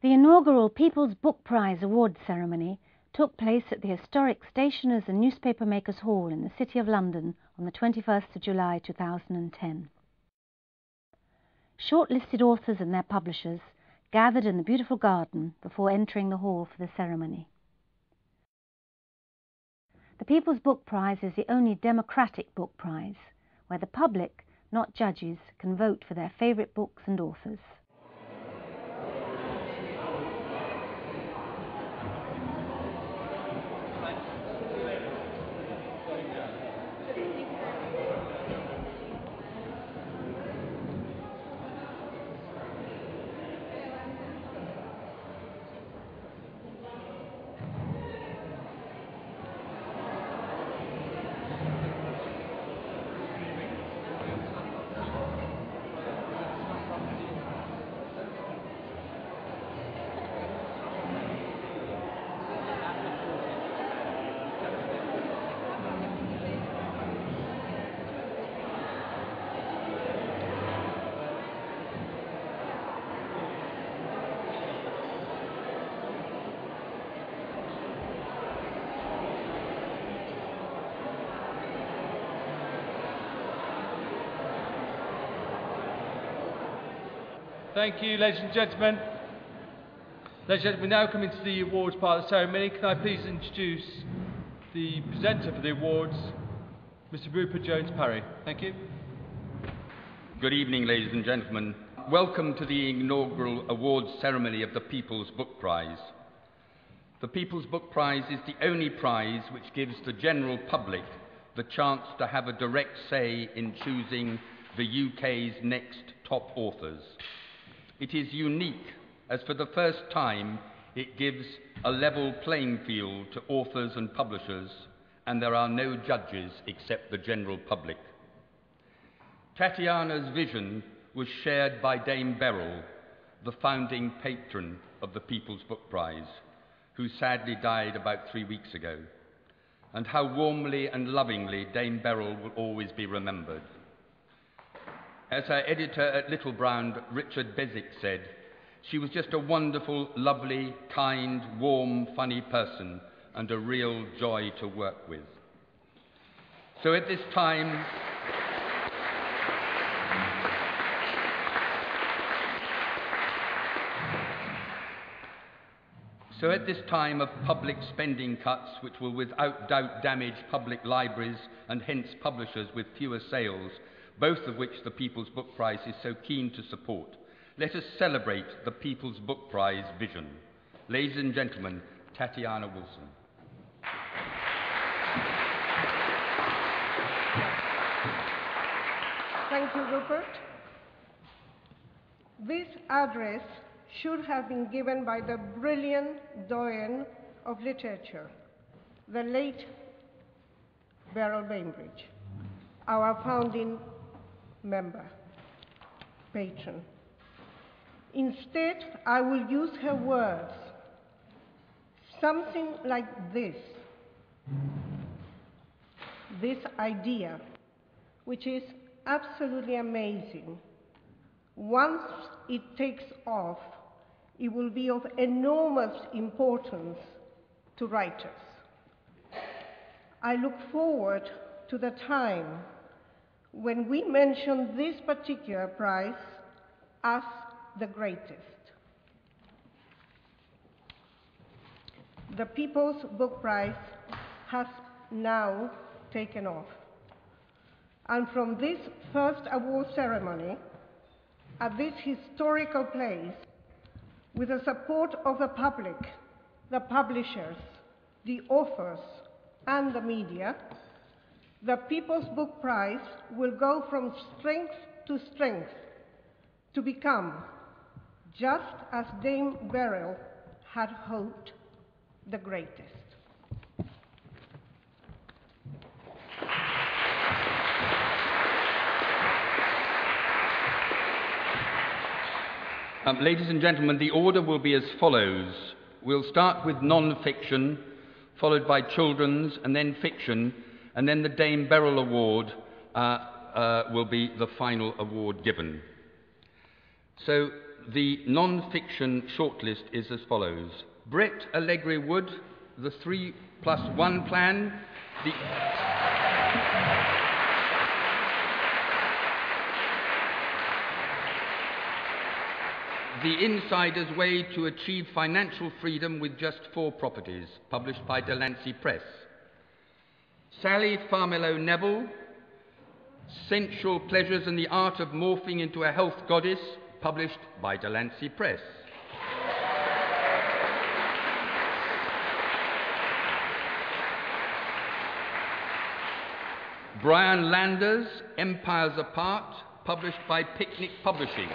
The inaugural People's Book Prize award ceremony took place at the historic Stationers' and Newspaper Makers' Hall in the City of London on the 21st of July 2010. Shortlisted authors and their publishers gathered in the beautiful garden before entering the hall for the ceremony. The People's Book Prize is the only democratic book prize, where the public, not judges, can vote for their favourite books and authors. Thank you, ladies and gentlemen. Ladies and gentlemen, we now come into the awards part of the ceremony. Can I please introduce the presenter for the awards, Mr. Rupert Jones-Parry. Thank you. Good evening, ladies and gentlemen. Welcome to the inaugural awards ceremony of the People's Book Prize. The People's Book Prize is the only prize which gives the general public the chance to have a direct say in choosing the UK's next top authors. It is unique, as for the first time it gives a level playing field to authors and publishers, and there are no judges except the general public. Tatiana's vision was shared by Dame Beryl, the founding patron of the People's Book Prize, who sadly died about 3 weeks ago, and how warmly and lovingly Dame Beryl will always be remembered. As her editor at Little Brown, Richard Beswick, said, she was just a wonderful, lovely, kind, warm, funny person and a real joy to work with. So at this time, of public spending cuts which will without doubt damage public libraries and hence publishers with fewer sales, both of which the People's Book Prize is so keen to support, let us celebrate the People's Book Prize vision. Ladies and gentlemen, Tatiana Wilson. Thank you, Rupert. This address should have been given by the brilliant doyen of literature, the late Beryl Bainbridge, our founding member, patron. Instead, I will use her words, something like this idea, which is absolutely amazing. Once it takes off, it will be of enormous importance to writers. I look forward to the time when we mention this particular prize as the greatest. The People's Book Prize has now taken off. And from this first award ceremony, at this historical place, with the support of the public, the publishers, the authors, and the media, the People's Book Prize will go from strength to strength to become, just as Dame Beryl had hoped, the greatest. Ladies and gentlemen, the order will be as follows. We'll start with non-fiction, followed by children's, and then fiction, and then the Dame Beryl Award will be the final award given. So the non-fiction shortlist is as follows. Brett Allegre Wood, the 3+1 plan, The Insider's Way to Achieve Financial Freedom with Just 4 Properties, published by Delancey Press. Sally Farmiloe-Neville, Sensual Pleasures and the Art of Morphing into a Health Goddess, published by Delancey Press. Brian Landers, Empires Apart, published by Picnic Publishing.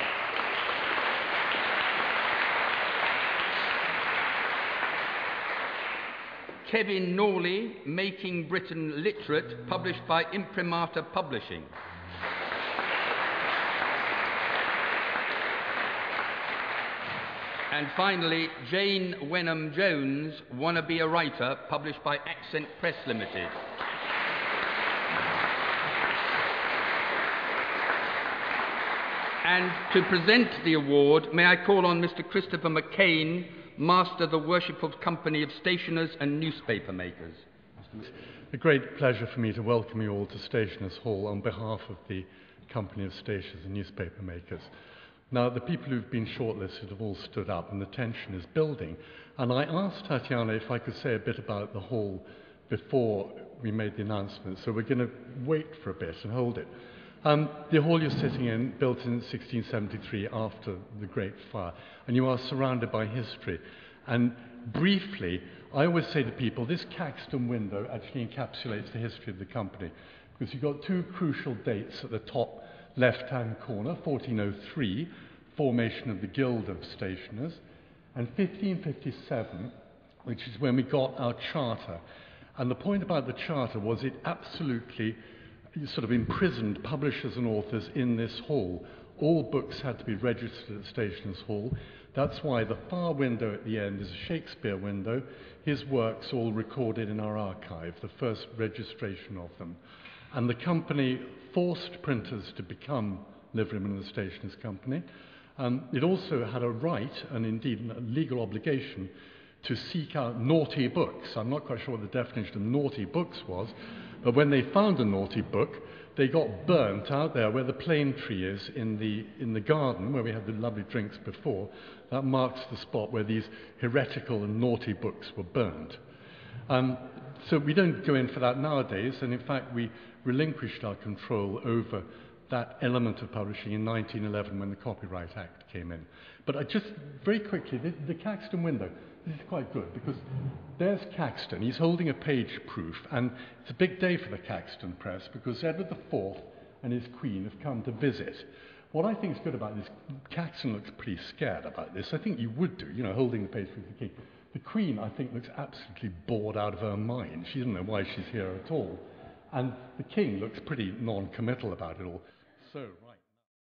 Kevin Norley, Making Britain Literate, published by Imprimatur Publishing. And finally, Jane Wenham Jones, Wanna Be a Writer, published by Accent Press Limited. And to present the award, may I call on Mr. Christopher McCain, Master of the Worshipful Company of Stationers and Newspaper Makers. A great pleasure for me to welcome you all to Stationers Hall on behalf of the Company of Stationers and Newspaper Makers. Now, the people who've been shortlisted have all stood up and the tension is building. And I asked Tatiana if I could say a bit about the hall before we made the announcement, so we're going to wait for a bit and hold it. The hall you're sitting in, built in 1673 after the Great Fire, and you are surrounded by history. And briefly, I always say to people, this Caxton window actually encapsulates the history of the company, because you've got two crucial dates at the top left-hand corner, 1403, formation of the Guild of Stationers, and 1557, which is when we got our charter. And the point about the charter was it absolutely sort of imprisoned publishers and authors in this hall. All books had to be registered at Stationers Hall. That's why the far window at the end is a Shakespeare window. His works all recorded in our archive, the first registration of them. And the company forced printers to become liverymen of the Stationers Company. It also had a right, and indeed a legal obligation, to seek out naughty books. I'm not quite sure what the definition of naughty books was, but when they found a naughty book, they got burnt out there where the plane tree is in the garden, where we had the lovely drinks before. That marks the spot where these heretical and naughty books were burnt. So we don't go in for that nowadays, and in fact we relinquished our control over that element of publishing in 1911 when the Copyright Act came in. But just very quickly, the Caxton window, this is quite good because there's Caxton. He's holding a page proof, and it's a big day for the Caxton press because Edward IV and his queen have come to visit. What I think is good about this, Caxton looks pretty scared about this. I think you would do, holding the page proof of the king. The queen, I think, looks absolutely bored out of her mind. She doesn't know why she's here at all. And the king looks pretty non-committal about it all. So.